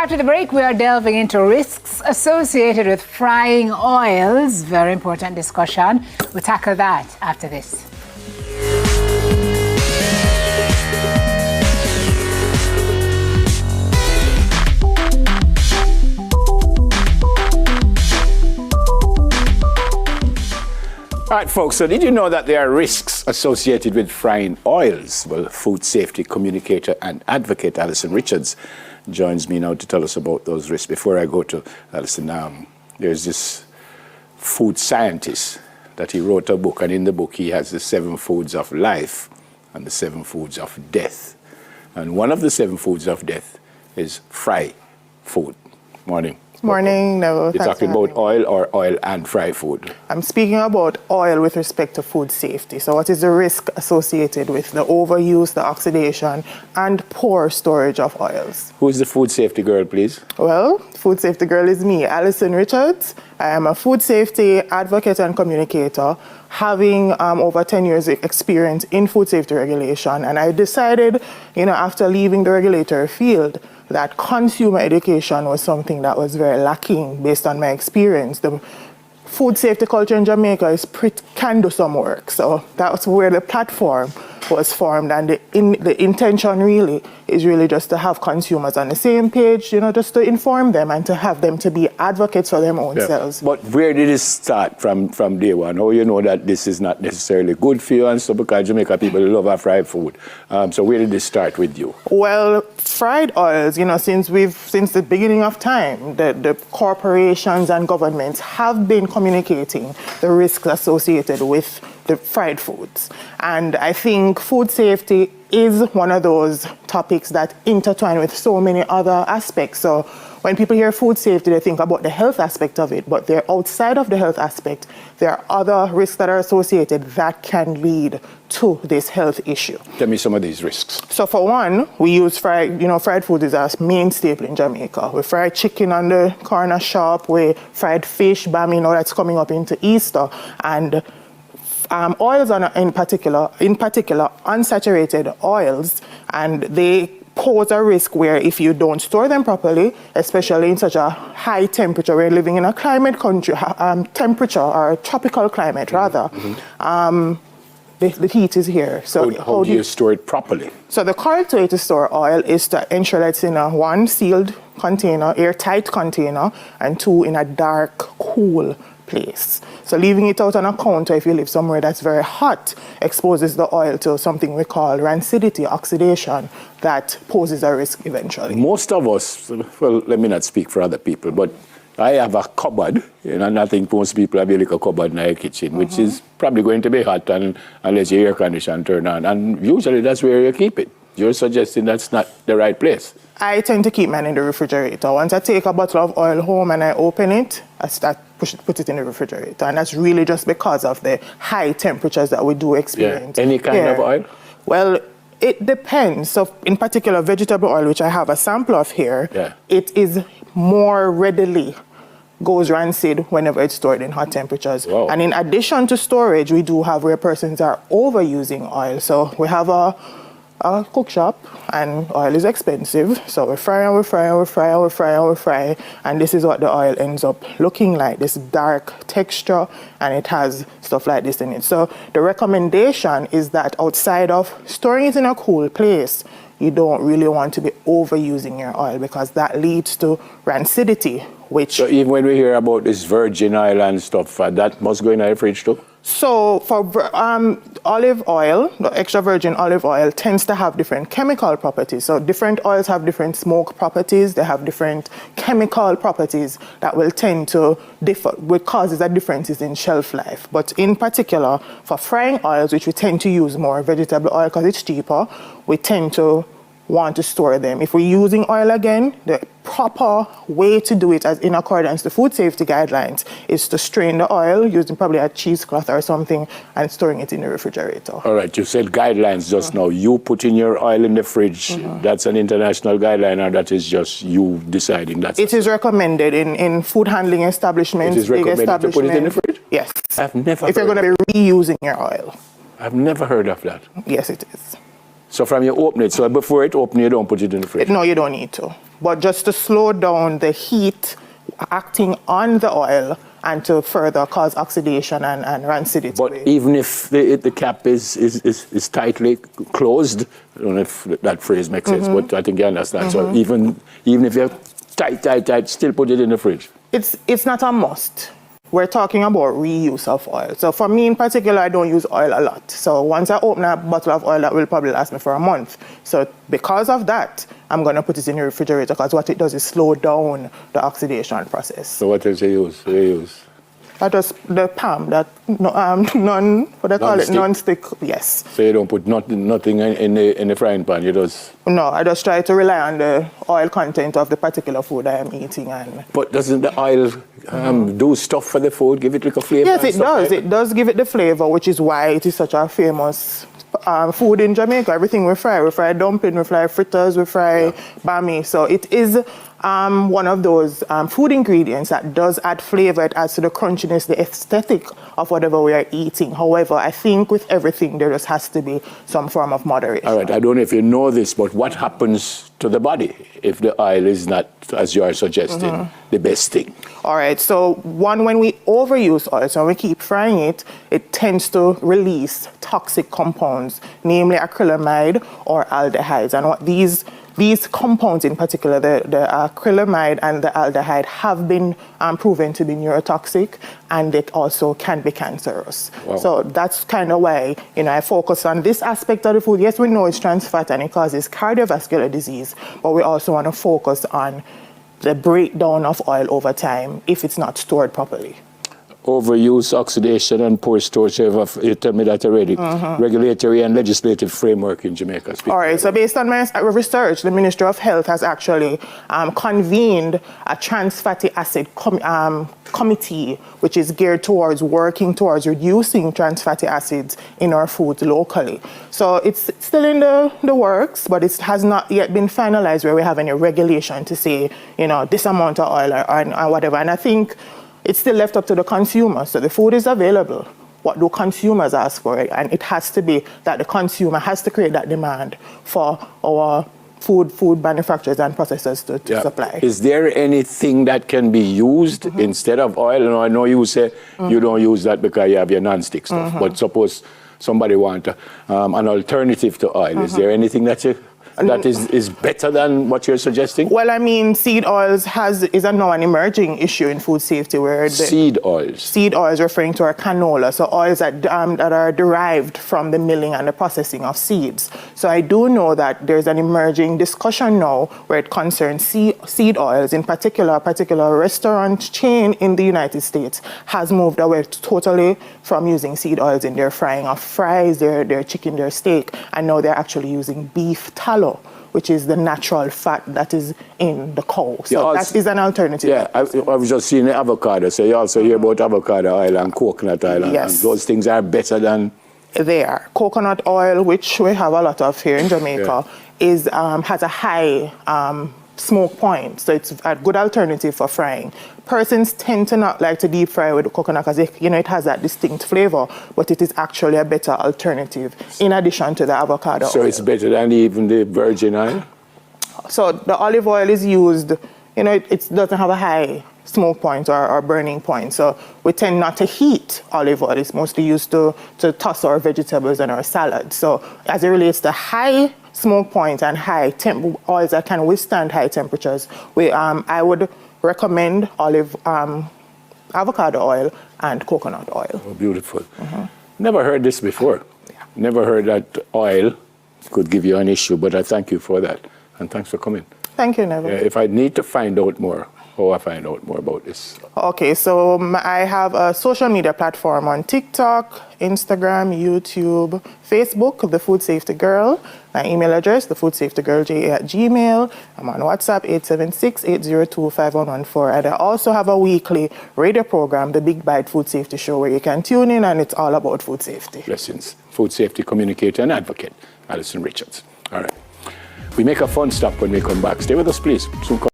After the break, we are delving into risks associated with frying oils. Very important discussion. We'll tackle that after this. All right, folks, so did you know that there are risks associated with frying oils? Well, food safety communicator and advocate Alison Richards joins me now to tell us about those risks. Before I go to Alison, there's this food scientist that he wrote a book, and in the book he has the 7 foods of life and the 7 foods of death. And one of the 7 foods of death is fried food. Morning. Morning, no. You're talking about oil or oil and fried food? I'm speaking about oil with respect to food safety. So what is the risk associated with the overuse, the oxidation, and poor storage of oils? Who's the food safety girl, please? Well, food safety girl is me, Alison Richards. I am a food safety advocate and communicator, having over 10 years experience in food safety regulation. And I decided, after leaving the regulatory field, that consumer education was something that was very lacking based on my experience. The food safety culture in Jamaica can do some work. So that's where the platform was formed, and the intention really is just to have consumers on the same page, just to inform them and to have them to be advocates for their own selves. But where did it start from day one? How you know that this is not necessarily good for you and stuff, because Jamaica people love our fried food. So where did this start with you? Well, fried oils, since the beginning of time, the corporations and governments have been communicating the risks associated with the fried foods. And I think food safety is one of those topics that intertwine with so many other aspects. So when people hear food safety, they think about the health aspect of it, but they're outside of the health aspect. There are other risks that are associated that can lead to this health issue. Tell me some of these risks. So for one, we use fried food is our main staple in Jamaica. We fry chicken on the corner shop, we fried fish, bami, that's coming up into Easter, and oils in particular, unsaturated oils, and they pose a risk where if you don't store them properly, especially in such a high temperature, we're living in a temperature or a tropical climate rather, the heat is here. So how do you store it properly? So the correct way to store oil is to ensure that it's in a 1 sealed container, airtight container, and 2 in a dark, cool place. So leaving it out on a counter if you live somewhere that's very hot exposes the oil to something we call rancidity, oxidation, that poses a risk eventually. Most of us, well, let me not speak for other people, but I have a cupboard, and I think most people have a little cupboard in their kitchen, which is probably going to be hot unless your air conditioner turn on, and usually that's where you keep it. You're suggesting that's not the right place. I tend to keep mine in the refrigerator. Once I take a bottle of oil home and I open it, I start put it in the refrigerator. And that's really just because of the high temperatures that we do experience. Yeah. Any kind of oil? Well, it depends. So in particular, vegetable oil, which I have a sample of here, it is more readily goes rancid whenever it's stored in hot temperatures. Wow. And in addition to storage, we do have where persons are overusing oil. So we have a cook shop, and oil is expensive, so we fry and we fry and we fry and we fry and we fry, and this is what the oil ends up looking like, this dark texture, and it has stuff like this in it. So the recommendation is that outside of storing it in a cool place, you don't really want to be overusing your oil, because that leads to rancidity, which... So even when we hear about this virgin oil and stuff, that must go in our fridge too? So for olive oil, the extra virgin olive oil tends to have different chemical properties. So different oils have different smoke properties. They have different chemical properties that will tend to differ, which causes a differences in shelf life. But in particular, for frying oils, which we tend to use more vegetable oil because it's cheaper, we tend to want to store them. If we're using oil again, the proper way to do it, as in accordance to food safety guidelines, is to strain the oil using probably a cheesecloth or something and storing it in the refrigerator. All right, you said guidelines just now. You putting your oil in the fridge, that's an international guideline, or that is just you deciding that? It is recommended in food handling establishments. It is recommended to put it in the fridge? Yes. I've never If you're going to be reusing your oil. I've never heard of that. Yes, it is. So from you open it, so before it open, you don't put it in the fridge? No, you don't need to. But just to slow down the heat acting on the oil and to further cause oxidation and rancidity. But even if the cap is tightly closed, I don't know if that phrase makes sense, but I think you understand. So even if you're tight, still put it in the fridge? It's not a must. We're talking about reuse of oil. So for me in particular, I don't use oil a lot. So once I open a bottle of oil, that will probably last me for a month. So because of that, I'm going to put it in the refrigerator because what it does is slow down the oxidation process. So what else you use? That was the palm, that non-stick, yes. So you don't put nothing in the frying pan, you just... No, I just try to rely on the oil content of the particular food I am eating. But doesn't the oil do stuff for the food, give it like a flavor? Yes, it does. It does give it the flavor, which is why it is such a famous food in Jamaica. Everything we fry dumpling, we fry fritters, we fry bami. So it is one of those food ingredients that does add flavor. It adds to the crunchiness, the aesthetic of whatever we are eating. However, I think with everything, there just has to be some form of moderation. All right, I don't know if you know this, but what happens to the body if the oil is not, as you are suggesting, the best thing? All right, so when we overuse oil, so when we keep frying it, it tends to release toxic compounds, namely acrylamide or aldehydes. And what these compounds in particular, the acrylamide and the aldehyde, have been proven to be neurotoxic, and it also can be cancerous. Wow. So that's kind of why I focus on this aspect of the food. Yes, we know it's trans fat and it causes cardiovascular disease, but we also want to focus on the breakdown of oil over time if it's not stored properly. Overuse, oxidation, and poor storage. You tell me that already. Regulatory and legislative framework in Jamaica. All right, so based on my research, the Ministry of Health has actually convened a trans fatty acid committee, which is geared towards working towards reducing trans fatty acids in our foods locally. So it's still in the works, but it has not yet been finalized where we have any regulation to say, this amount of oil or whatever. And I think it's still left up to the consumer. So the food is available. What do consumers ask for it? And it has to be that the consumer has to create that demand for our food manufacturers and processors to supply. Is there anything that can be used instead of oil? I know you say you don't use that because you have your non-stick stuff, but suppose somebody wants an alternative to oil. Is there anything that is better than what you're suggesting? Well, I mean, seed oils is now an emerging issue in food safety. Where seed oils? Seed oils referring to our canola, so oils that are derived from the milling and the processing of seeds. So I do know that there's an emerging discussion now where it concerns seed oils. In particular, a particular restaurant chain in the United States has moved away totally from using seed oils in their frying of fries, their chicken, their steak, and now they're actually using beef tallow, which is the natural fat that is in the cow. So that is an alternative. Yeah, I was just seeing the avocado. So you also hear about avocado oil and coconut oil. Yes. And those things are better than... They are. Coconut oil, which we have a lot of here in Jamaica, has a high smoke point. So it's a good alternative for frying. Persons tend to not like to deep fry with coconut because it has that distinct flavor, but it is actually a better alternative in addition to the avocado oil. So it's better than even the virgin oil? So the olive oil is used, it doesn't have a high smoke point or burning point. So we tend not to heat olive oil. It's mostly used to toss our vegetables and our salads. So as it relates to high smoke point and high oils that can withstand high temperatures, I would recommend avocado oil and coconut oil. Oh, beautiful. Never heard this before. Never heard that oil could give you an issue, but I thank you for that. And thanks for coming. Thank you, Neville. If I need to find out more, how I find out more about this? Okay, so I have a social media platform on TikTok, Instagram, YouTube, Facebook, The Food Safety Girl. My email address, thefoodsafetygirlja@gmail. I'm on WhatsApp, 876-802-5114. And I also have a weekly radio program, The Big Bite Food Safety Show, where you can tune in and it's all about food safety. Blessings. Food safety communicator and advocate, Alison Richards. All right. We make a fun stop when we come back. Stay with us, please. Soon come.